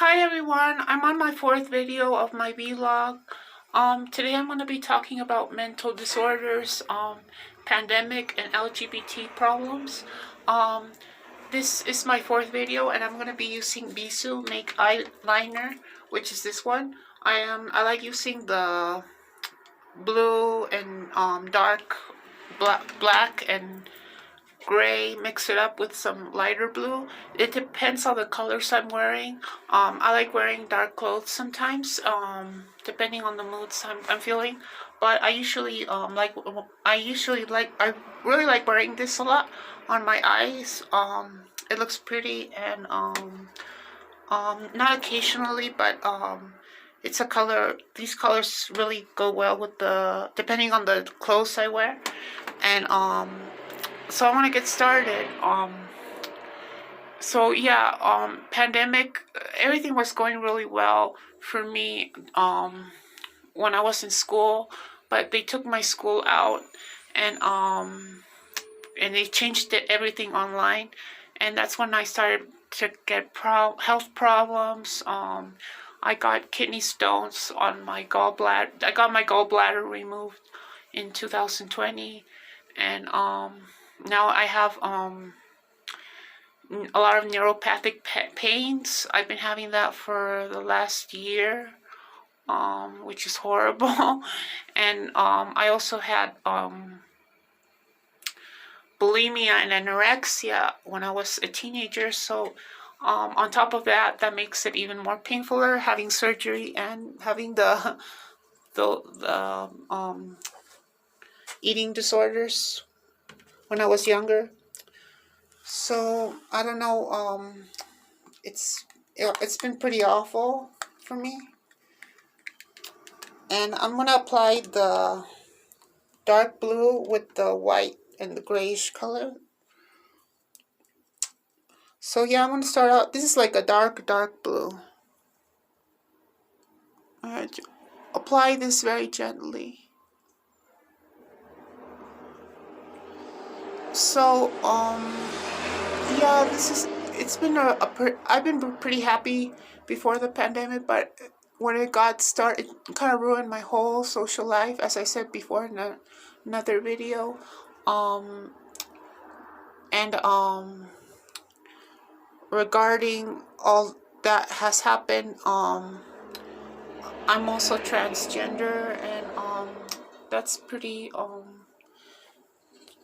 Hi everyone, I'm on my fourth video of my vlog. Today I'm going to be talking about mental disorders, pandemic, and LGBT problems. Um, this is my fourth video, and I'm going to be using Bisou Make Eyeliner, which is this one. I like using the blue and dark black and gray, mix it up with some lighter blue. It depends on the colors I'm wearing. I like wearing dark clothes sometimes, depending on the moods I'm feeling. But I really like wearing this a lot on my eyes. It looks pretty, and not occasionally, but it's a color. These colors really go well with depending on the clothes I wear, and so I want to get started. Pandemic, everything was going really well for me when I was in school, but they took my school out, and they changed everything online, and that's when I started to get health problems. I got kidney stones on my gallbladder. I got my gallbladder removed in 2020, and now I have a lot of neuropathic pains. I've been having that for the last year, which is horrible. And I also had bulimia and anorexia when I was a teenager. So on top of that, that makes it even more painfuler, having surgery and having the eating disorders when I was younger. So I don't know. It's been pretty awful for me, and I'm gonna apply the dark blue with the white and the grayish color. So yeah, I'm gonna start out. This is like a dark blue. Alright, apply this very gently. So yeah, it's been I've been pretty happy before the pandemic, but when it got started, it kind of ruined my whole social life, as I said before in another video. Regarding all that has happened, I'm also transgender, and that's pretty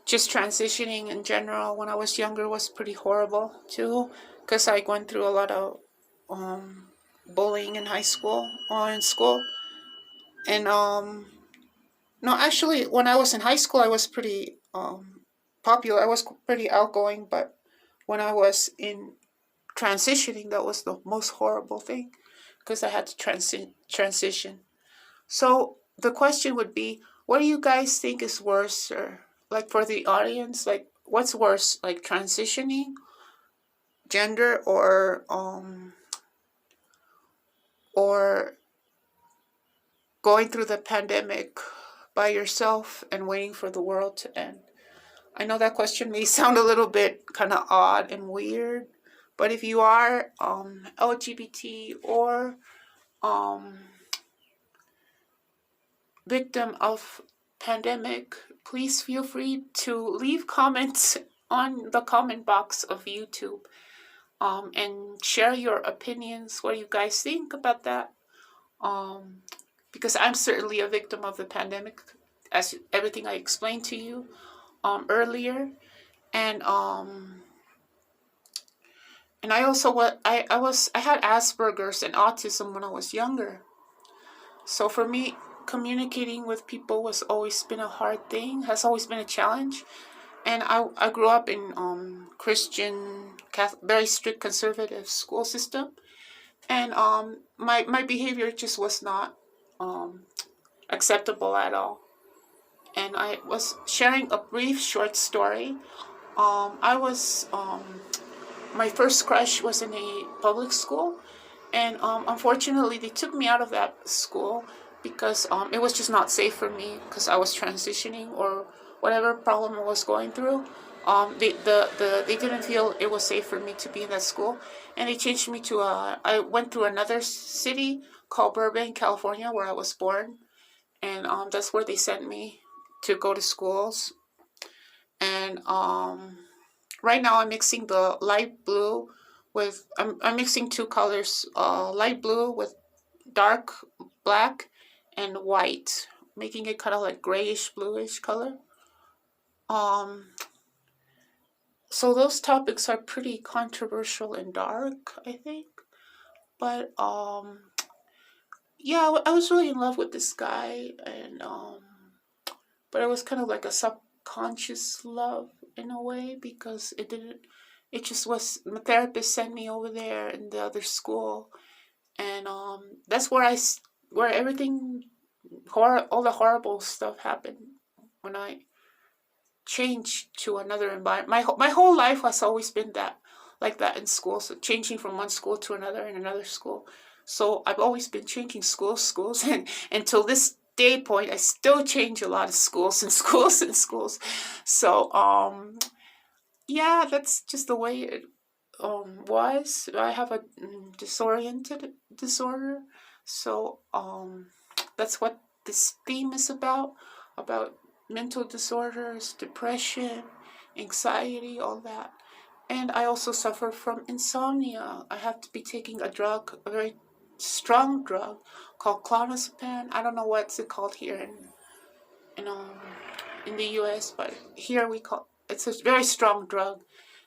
just transitioning in general when I was younger was pretty horrible too, because I went through a lot of bullying in high school or in school. And no, actually, when I was in high school, I was pretty popular. I was pretty outgoing, but when I was in transitioning, that was the most horrible thing, because I had to transition. So the question would be, what do you guys think is worse, or like for the audience, like what's worse, like transitioning gender, or going through the pandemic by yourself and waiting for the world to end? I know that question may sound a little bit kind of odd and weird, but if you are LGBT or victim of pandemic, please feel free to leave comments on the comment box of YouTube, and share your opinions. What do you guys think about that? Because I'm certainly a victim of the pandemic, as everything I explained to you earlier, and I also I had Asperger's and autism when I was younger. So for me, communicating with people has always been a hard thing, has always been a challenge. And I grew up in Christian, Catholic, very strict conservative school system. And my behavior just was not acceptable at all. And I was sharing a brief short story. My first crush was in a public school, and unfortunately they took me out of that school because it was just not safe for me, because I was transitioning or whatever problem I was going through. They didn't feel it was safe for me to be in that school, and they changed me to I went to another city called Burbank, California, where I was born, and that's where they sent me to go to schools. And right now I'm mixing the light blue with I'm mixing two colors, light blue with dark black and white, making it kind of like grayish bluish color. Um, so those topics are pretty controversial and dark, I think. But yeah, I was really in love with this guy, and but it was kind of like a subconscious love in a way, because it didn't. It just was. My therapist sent me over there in the other school, and that's where everything all the horrible stuff happened when I changed to another environment. My whole life has always been that, like that in school. So changing from one school to another and another school. So I've always been changing schools, and until this day point, I still change a lot of schools and schools and schools. So yeah, that's just the way it was. I have a disoriented disorder, so that's what this theme is about mental disorders, depression, anxiety, all that. And I also suffer from insomnia. I have to be taking a drug, a very strong drug called clonazepam. I don't know what's it called here in in the U.S., but here it's a very strong drug,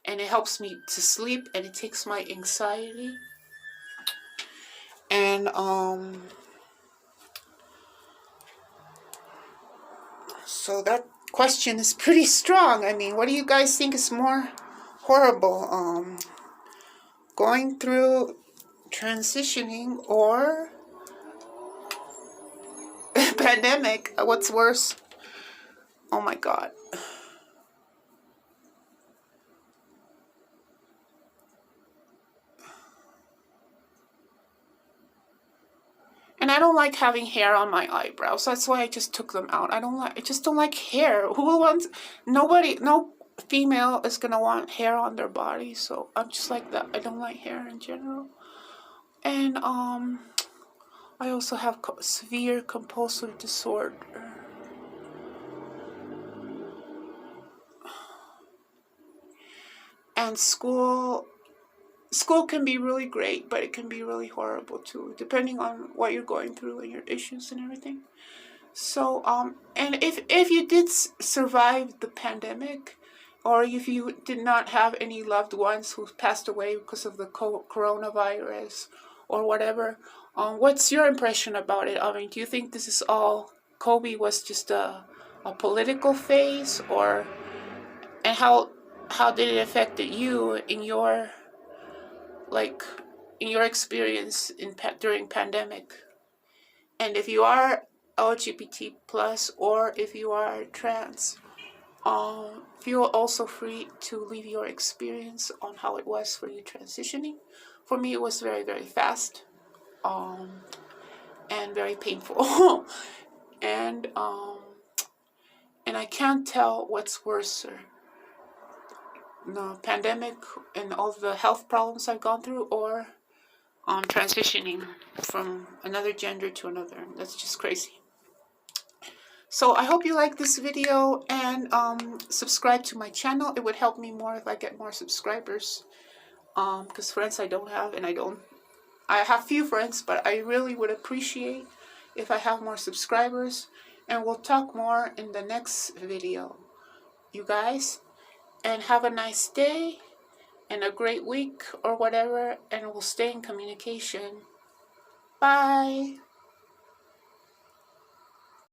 and it helps me to sleep, and it takes my anxiety. And so that question is pretty strong. I mean, what do you guys think is more horrible? Going through transitioning or pandemic? What's worse? Oh my God. And I don't like having hair on my eyebrows. That's why I just took them out. I just don't like hair. Who wants, no female is gonna want hair on their body. So I'm just like that. I don't like hair in general. And I also have severe compulsive disorder. And school can be really great, but it can be really horrible too, depending on what you're going through and your issues and everything. So and if you did survive the pandemic, or if you did not have any loved ones who passed away because of the coronavirus or whatever, what's your impression about it? I mean, do you think this is all COVID was just a political phase, or and how did it affect you in your in your experience during pandemic? And if you are LGBT plus, or if you are trans, feel also free to leave your experience on how it was for you transitioning. For me, it was very, very fast, and very painful. and and I can't tell what's worse, the pandemic and all the health problems I've gone through, or transitioning from another gender to another. That's just crazy. So I hope you like this video, and subscribe to my channel. It would help me more if I get more subscribers, because friends I don't have, and I have few friends, but I really would appreciate if I have more subscribers. And we'll talk more in the next video, you guys. And have a nice day and a great week or whatever, and we'll stay in communication. Bye.